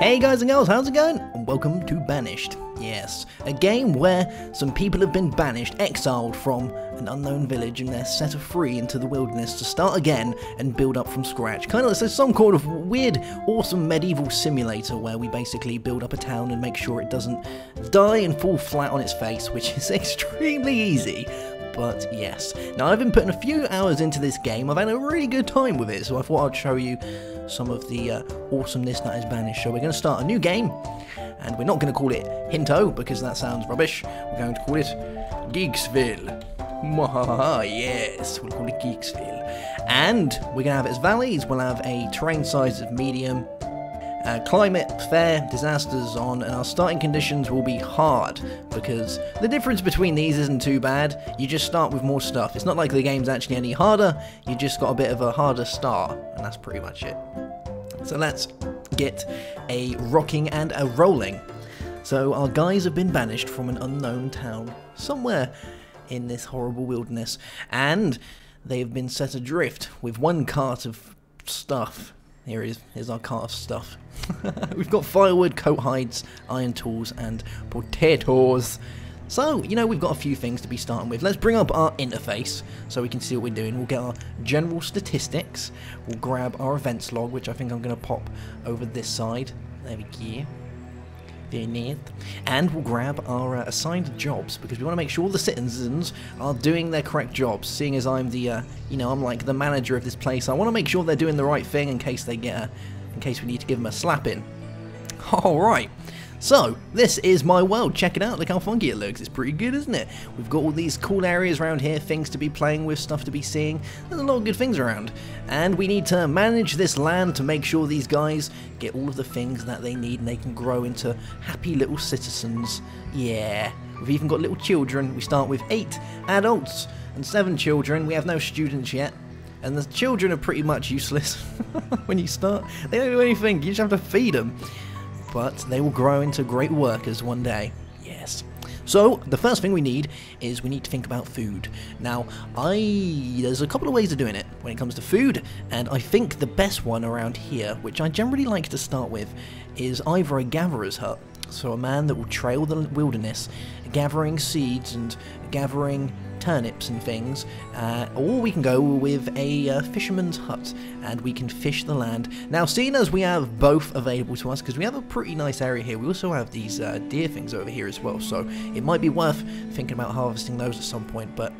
Hey guys and girls, how's it going? And welcome to Banished. Yes, a game where some people have been banished, exiled from an unknown village, and they're set free into the wilderness to start again and build up from scratch. Kind of like some kind of weird, awesome medieval simulator where we basically build up a town and make sure it doesn't die and fall flat on its face, which is extremely easy. But yes, now I've been putting a few hours into this game. I've had a really good time with it, so I thought I'd show you some of the awesomeness that is Banished. So we're going to start a new game, and we're not going to call it Hinto because that sounds rubbish. We're going to call it GeeksVille. Mwahaha, yes, we'll call it GeeksVille. And we're going to have it as valleys. We'll have a terrain size of medium. Climate, fair, disasters on, and our starting conditions will be hard, because the difference between these isn't too bad. You just start with more stuff. It's not like the game's actually any harder, you just got a bit of a harder start, and that's pretty much it. So let's get a rocking and a rolling. So our guys have been banished from an unknown town, somewhere in this horrible wilderness, and they have been set adrift with one cart of stuff. Here's our cart of stuff. We've got firewood, coat hides, iron tools, and potatoes. So, you know, we've got a few things to be starting with. Let's bring up our interface so we can see what we're doing. We'll get our general statistics. We'll grab our events log, which I think I'm going to pop over this side. There we go. Very neat. And we'll grab our assigned jobs, because we want to make sure all the citizens are doing their correct jobs. Seeing as I'm the, I'm like the manager of this place, I want to make sure they're doing the right thing in case they get in case we need to give them a slapping. Alright, so this is my world. Check it out, look how funky it looks. It's pretty good, isn't it? We've got all these cool areas around here, things to be playing with, stuff to be seeing. There's a lot of good things around. And we need to manage this land to make sure these guys get all of the things that they need and they can grow into happy little citizens. Yeah, we've even got little children. We start with 8 adults and 7 children. We have no students yet. And the children are pretty much useless when you start. They don't do anything, you just have to feed them. But they will grow into great workers one day. Yes. So, the first thing we need is we need to think about food. Now, there's a couple of ways of doing it when it comes to food, and I think the best one around here, which I generally like to start with, is either a gatherer's hut. So a man that will trail the wilderness, gathering seeds and gathering turnips and things, or we can go with a fisherman's hut and we can fish the land. Now, seeing as we have both available to us, because we have a pretty nice area here, we also have these deer things over here as well, so it might be worth thinking about harvesting those at some point. But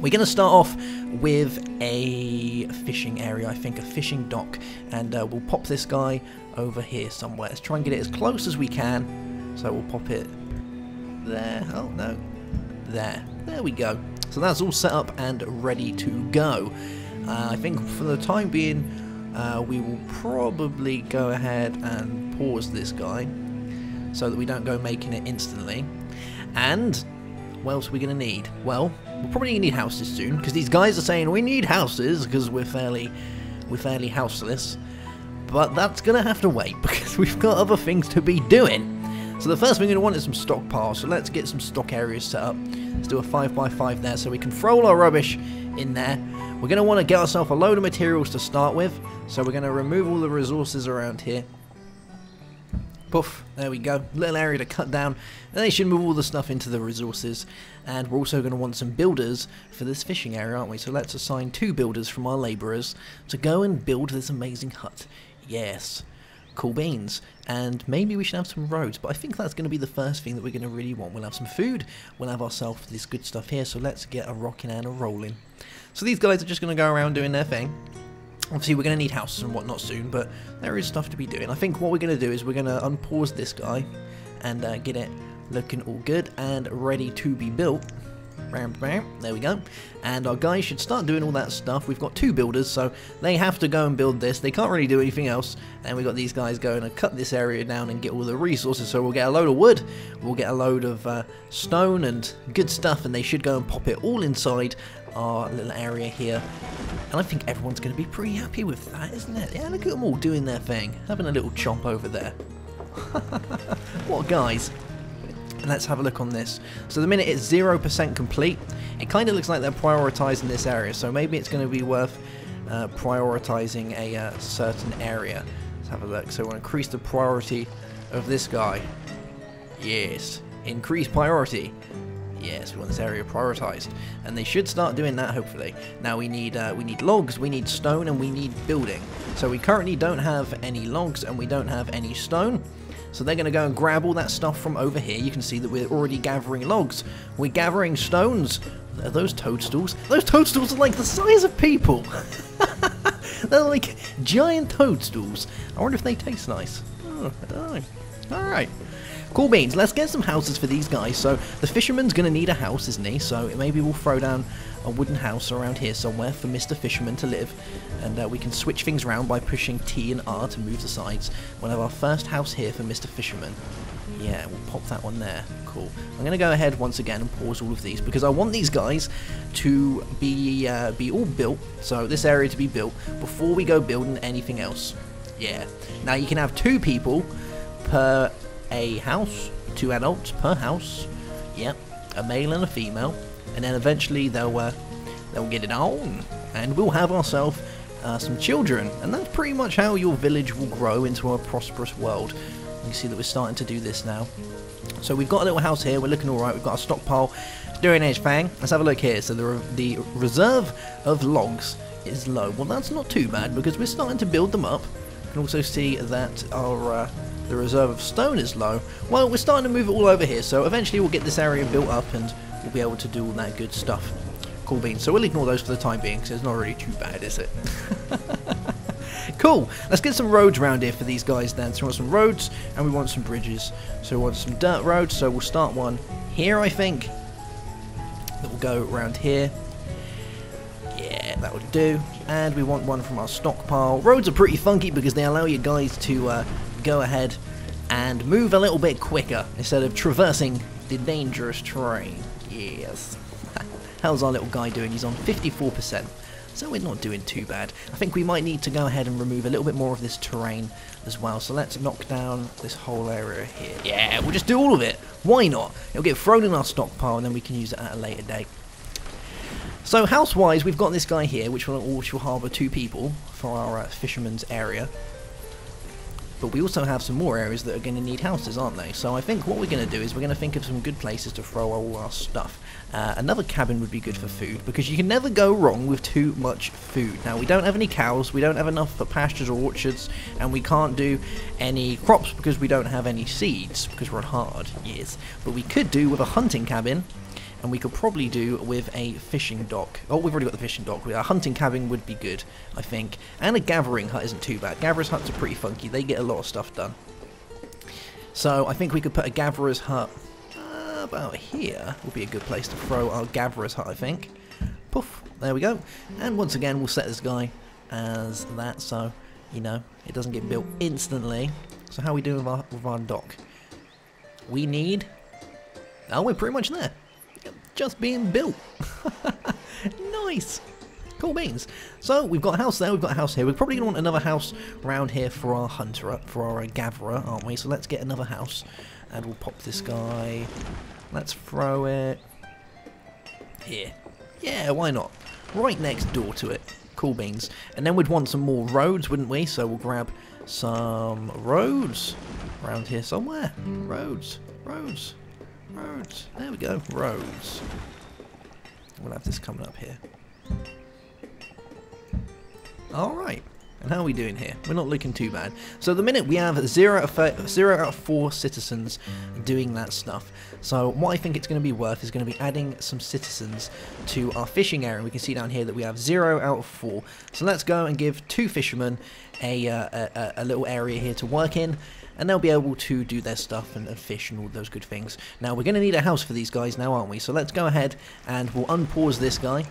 we're going to start off with a fishing area, I think, a fishing dock, and we'll pop this guy over here somewhere. Let's try and get it as close as we can. So we'll pop it there. Oh no, there we go. So that's all set up and ready to go. I think for the time being we will probably go ahead and pause this guy so that we don't go making it instantly. And what else are we going to need? Well, we're probably going to need houses soon, because these guys are saying we need houses because we're fairly houseless. But that's going to have to wait because we've got other things to be doing. So the first thing we're going to want is some stockpiles. So let's get some stock areas set up. Let's do a 5x5 there so we can throw all our rubbish in there. We're going to want to get ourselves a load of materials to start with. So we're going to remove all the resources around here. Poof, there we go. Little area to cut down. And they should move all the stuff into the resources. And we're also going to want some builders for this fishing area, aren't we? So let's assign 2 builders from our labourers to go and build this amazing hut. Yes, cool beans. And maybe we should have some roads, but I think that's going to be the first thing that we're going to really want. We'll have some food, we'll have ourselves this good stuff here, so let's get a rocking and a rolling. So these guys are just going to go around doing their thing. Obviously we're going to need houses and whatnot soon, but there is stuff to be doing. I think what we're going to do is we're going to unpause this guy and get it looking all good and ready to be built. There we go. And our guys should start doing all that stuff. We've got 2 builders, so they have to go and build this. They can't really do anything else. And we've got these guys going to cut this area down and get all the resources. So we'll get a load of wood, we'll get a load of stone and good stuff, and they should go and pop it all inside our little area here. And I think everyone's going to be pretty happy with that, isn't it? Yeah, look at them all doing their thing. Having a little chomp over there. What guys? Let's have a look on this. So the minute it's 0% complete, it kind of looks like they're prioritizing this area, so maybe it's going to be worth prioritizing a certain area. Let's have a look. So we'll increase the priority of this guy. Yes. Increase priority. Yes, we want this area prioritized, and they should start doing that hopefully. Now we need logs, we need stone, and we need building. So we currently don't have any logs and we don't have any stone. So they're going to go and grab all that stuff from over here. You can see that we're already gathering logs. We're gathering stones. Are those toadstools? Those toadstools are like the size of people. They're like giant toadstools. I wonder if they taste nice. Oh, I don't know. Alright. Cool beans, let's get some houses for these guys. So the fisherman's going to need a house, isn't he? So maybe we'll throw down a wooden house around here somewhere for Mr. Fisherman to live. And we can switch things around by pushing T and R to move the sides. We'll have our first house here for Mr. Fisherman. Yeah, we'll pop that one there. Cool. I'm going to go ahead once again and pause all of these because I want these guys to be all built. So this area to be built before we go building anything else. Yeah. Now you can have 2 people per a house, 2 adults per house. Yep, a male and a female, and then eventually they'll get it on, and we'll have ourselves some children, and that's pretty much how your village will grow into a prosperous world. You can see that we're starting to do this now. So we've got a little house here. We're looking all right. We've got a stockpile doing its thing. Let's have a look here. So the reserve of logs is low. Well, that's not too bad because we're starting to build them up. You can also see that our the reserve of stone is low. Well, we're starting to move it all over here, so eventually we'll get this area built up and we'll be able to do all that good stuff. Cool beans. So we'll ignore those for the time being, because it's not really too bad, is it? Cool. Let's get some roads around here for these guys then. So we want some roads and we want some bridges. So we want some dirt roads, so we'll start one here, I think. That will go around here. Yeah, that would do. And we want one from our stockpile. Roads are pretty funky because they allow you guys to go ahead and move a little bit quicker instead of traversing the dangerous terrain. Yes. How's our little guy doing? He's on 54%, so we're not doing too bad. I think we might need to go ahead and remove a little bit more of this terrain as well, so let's knock down this whole area here. Yeah, we'll just do all of it. Why not? It'll get thrown in our stockpile and then we can use it at a later date. So house-wise, we've got this guy here, which will harbour 2 people for our fisherman's area. But we also have some more areas that are going to need houses, aren't they? So I think what we're going to do is we're going to think of some good places to throw all our stuff. Another cabin would be good for food, because you can never go wrong with too much food. Now, we don't have any cows, we don't have enough for pastures or orchards, and we can't do any crops because we don't have any seeds, because we're on hard, yes. But we could do with a hunting cabin, and we could probably do with a fishing dock. Oh, we've already got the fishing dock. A hunting cabin would be good, I think. And a gathering hut isn't too bad. Gatherer's huts are pretty funky. They get a lot of stuff done. So I think we could put a gatherer's hut about here. Would be a good place to throw our gatherer's hut, I think. Poof. There we go. And once again, we'll set this guy as that, so, you know, it doesn't get built instantly. So how are we doing with our dock? We need... Oh, we're pretty much there. Just being built. Nice. Cool beans. So we've got a house there, we've got a house here. We're probably going to want another house around here for our hunter, for our gatherer, aren't we? So let's get another house. And we'll pop this guy. Let's throw it here. Yeah, why not? Right next door to it. Cool beans. And then we'd want some more roads, wouldn't we? So we'll grab some roads around here somewhere. Roads. Roads. Roads. There we go. Roads. We'll have this coming up here. Alright. And how are we doing here? We're not looking too bad. So at the minute we have 0 out of 4 citizens doing that stuff. So what I think it's going to be worth is going to be adding some citizens to our fishing area. We can see down here that we have 0 out of 4. So let's go and give 2 fishermen a little area here to work in. And they'll be able to do their stuff and fish and all those good things. Now we're going to need a house for these guys now, aren't we? So let's go ahead and we'll unpause this guy.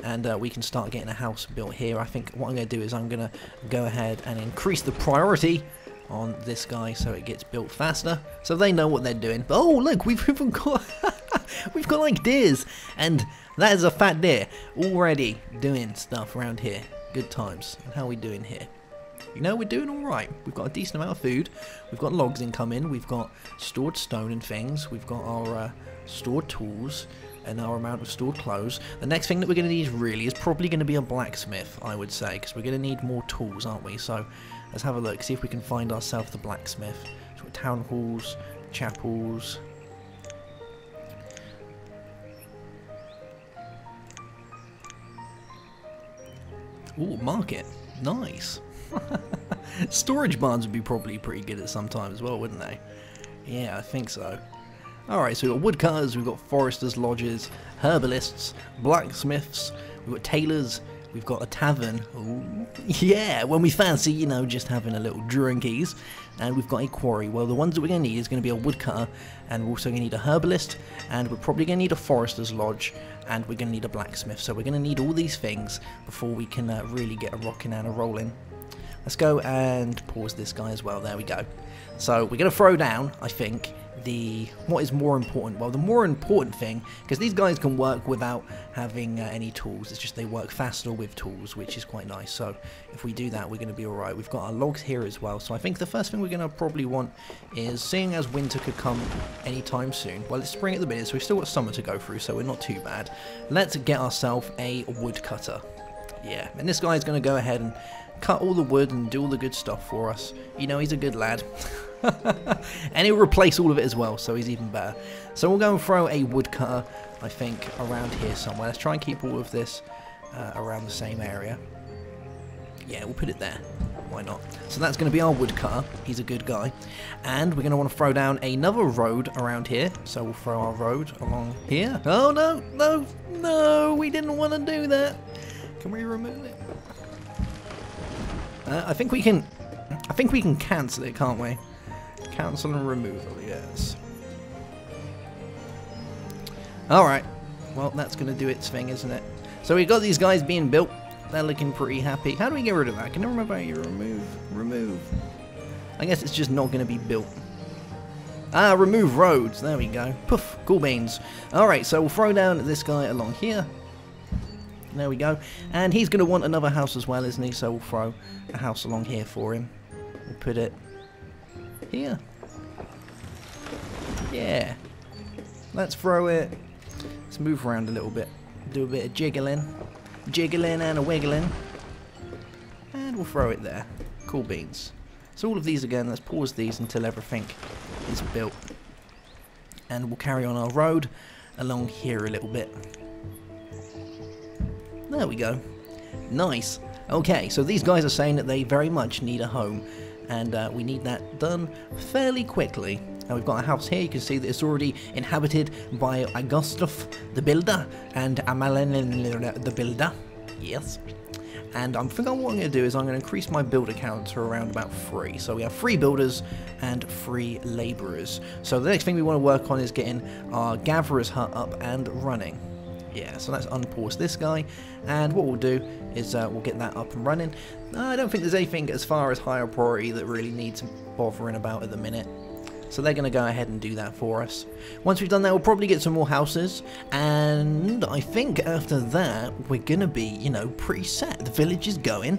And we can start getting a house built here. I think what I'm going to do is I'm going to go ahead and increase the priority on this guy so it gets built faster. So they know what they're doing. Oh, look, we've even got... we've got like deers. And that is a fat deer already doing stuff around here. Good times. And how are we doing here? You know, we're doing alright. We've got a decent amount of food. We've got logs incoming. We've got stored stone and things. We've got our stored tools and our amount of stored clothes. The next thing that we're going to need really is probably going to be a blacksmith, I would say, because we're going to need more tools, aren't we? So Let's have a look, see if we can find ourselves the blacksmith. So we've got town halls, chapels. Ooh, market. Nice. Storage barns would be probably pretty good at some time as well, wouldn't they? Yeah, I think so. Alright, so we've got woodcutters, we've got foresters' lodges, herbalists, blacksmiths, we've got tailors, we've got a tavern. Ooh, yeah, when we fancy, you know, just having a little drinkies. And we've got a quarry. Well, the ones that we're going to need is going to be a woodcutter, and we're also going to need a herbalist, and we're probably going to need a forester's lodge, and we're going to need a blacksmith. So we're going to need all these things before we can really get a rocking and a rolling. Let's go and pause this guy as well. There we go. So we're going to throw down, I think, what is more important. Well, the more important thing, because these guys can work without having any tools. It's just they work faster with tools, which is quite nice. So if we do that, we're going to be all right. We've got our logs here as well. So I think the first thing we're going to probably want is, seeing as winter could come anytime soon. Well, it's spring at the minute, so we've still got summer to go through, so we're not too bad. Let's get ourselves a woodcutter. Yeah, and this guy's going to go ahead and cut all the wood and do all the good stuff for us. You know, he's a good lad. And he'll replace all of it as well, so he's even better. So we'll go and throw a woodcutter, I think, around here somewhere. Let's try and keep all of this around the same area. Yeah, we'll put it there. Why not? So that's going to be our woodcutter. He's a good guy. And we're going to want to throw down another road around here. So we'll throw our road along here. Oh, no, no, no, we didn't want to do that. Can we remove it? I think we can cancel it, can't we? Cancel and removal, yes. Alright. Well, that's going to do its thing, isn't it? So we've got these guys being built. They're looking pretty happy. How do we get rid of that? I can never remember how you remove. I guess it's just not going to be built. Ah, remove roads. There we go. Poof. Cool beans. Alright, so we'll throw down this guy along here. There we go. And he's going to want another house as well, isn't he? So we'll throw a house along here for him. We'll put it here. Yeah. Let's throw it. Let's move around a little bit. Do a bit of jiggling. Jiggling and a wiggling. And we'll throw it there. Cool beans. So all of these again, let's pause these until everything is built. And we'll carry on our road along here a little bit. There we go. Nice. Okay, so these guys are saying that they very much need a home, and we need that done fairly quickly. Now we've got a house here. You can see that it's already inhabited by Augustuf the Builder and Amalin the Builder. Yes. And I think what I'm going to do is I'm going to increase my builder count to around about 3. So we have 3 builders and 3 labourers. So the next thing we want to work on is getting our gatherer's hut up and running. Yeah, so let's unpause this guy, and what we'll do is we'll get that up and running. I don't think there's anything as far as higher priority that really needs bothering about at the minute. So they're going to go ahead and do that for us. Once we've done that, we'll probably get some more houses, and I think after that, we're going to be, you know, pretty set. The village is going.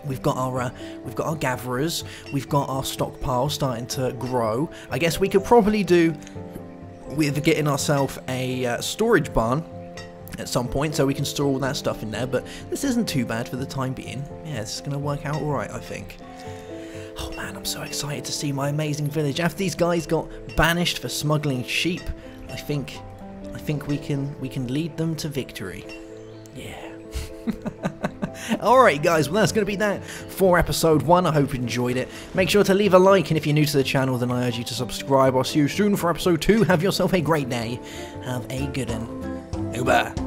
We've got our gatherers, we've got our stockpile starting to grow. I guess we could probably do with getting ourselves a storage barn at some point, so we can store all that stuff in there, but this isn't too bad for the time being. Yeah, this is going to work out alright, I think. Oh man, I'm so excited to see my amazing village. After these guys got banished for smuggling sheep, I think we can lead them to victory. Yeah. Alright guys, well that's going to be that for episode 1. I hope you enjoyed it. Make sure to leave a like, and if you're new to the channel, then I urge you to subscribe. I'll see you soon for episode 2. Have yourself a great day. Have a good one. Uber.